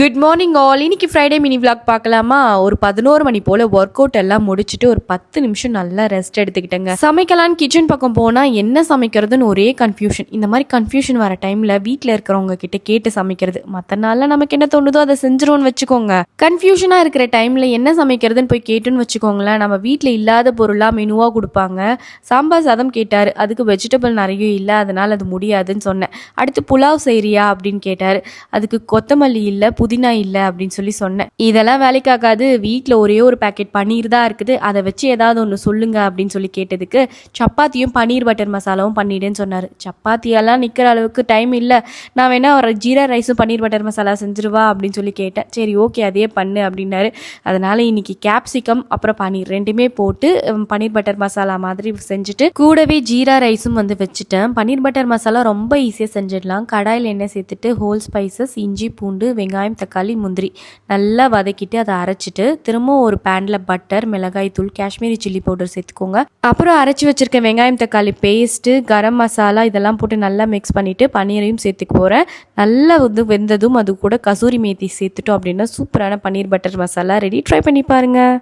Good morning all. இன்னைக்கு Friday mini vlog பார்க்கலாமா? ஒரு 11 மணி போல் ஒர்க் அவுட் எல்லாம் முடிச்சுட்டு ஒரு 10 நிமிஷம் நல்லா ரெஸ்ட் எடுத்துக்கிட்டேங்க. சமைக்கலான்னு கிச்சன் பக்கம் போனால் என்ன சமைக்கிறதுன்னு ஒரே கன்ஃபியூஷன். இந்த மாதிரி கன்ஃபியூஷன் வர டைமில் வீட்டில் இருக்கிறவங்க கிட்ட கேட்டு சமைக்கிறது. மற்ற நாளில் நமக்கு என்ன தோணுதோ அதை செஞ்சிருவோன்னு வச்சுக்கோங்க. கன்ஃபியூஷனாக இருக்கிற டைமில் என்ன சமைக்கிறதுன்னு போய் கேட்டுன்னு வச்சுக்கோங்களேன். நம்ம வீட்டில் இல்லாத பொருளாக மெனுவாக கொடுப்பாங்க. சாம்பார் சாதம் கேட்டார், அதுக்கு வெஜிடபிள் நிறைய இல்லை, அதனால் அது முடியாதுன்னு சொன்னேன். அடுத்து புலாவ் செய்கிறியா அப்படின்னு கேட்டார், அதுக்கு கொத்தமல்லி இல்லை, புதினா இல்லை அப்படின்னு சொல்லி சொன்னேன். இதெல்லாம் வேலைக்காகாது, வீட்டில் ஒரே ஒரு பேக்கெட் பன்னீர் தான் இருக்குது, அதை வச்சு ஏதாவது ஒன்று சொல்லுங்க அப்படின்னு சொல்லி கேட்டதுக்கு சப்பாத்தியும் பன்னீர் பட்டர் மசாலாவும் பண்ணிடுன்னு சொன்னார். சப்பாத்தியெல்லாம் நிற்கிற அளவுக்கு டைம் இல்லை, நான் வேணா ஒரு ஜீரா ரைஸும் பன்னீர் பட்டர் மசாலா செஞ்சிருவா அப்படின்னு சொல்லி கேட்டேன். சரி ஓகே அதே பண்ணு அப்படின்னாரு. அதனால இன்னைக்கு கேப்சிகம் அப்புறம் பன்னீர் ரெண்டுமே போட்டு பன்னீர் பட்டர் மசாலா மாதிரி செஞ்சுட்டு கூடவே ஜீரா ரைஸும் வச்சுட்டேன். பன்னீர் பட்டர் மசாலா ரொம்ப ஈஸியாக செஞ்சிடலாம். கடாயில் எண்ணெய் சேர்த்துட்டு ஹோல் ஸ்பைசஸ், இஞ்சி பூண்டு, வெங்காயம், தக்காளி, முந்திரி நல்லா வதக்கிட்டு அதை அரைச்சிட்டு திரும்ப ஒரு பேனில் பட்டர், மிளகாய் தூள், காஷ்மீரி சில்லி பவுடர் சேர்த்துக்கோங்க. அப்புறம் அரைச்சி வச்சிருக்க வெங்காயம் தக்காளி பேஸ்ட்டு, கரம் மசாலா இதெல்லாம் போட்டு நல்லா மிக்ஸ் பண்ணிவிட்டு பன்னீரையும் சேர்த்துக்க போகிறேன். நல்லா வெந்ததும் அது கூட கசூரி மேத்தி சேர்த்துட்டோம் அப்படின்னா சூப்பரான பன்னீர் பட்டர் மசாலா ரெடி. ட்ரை பண்ணி பாருங்கள்.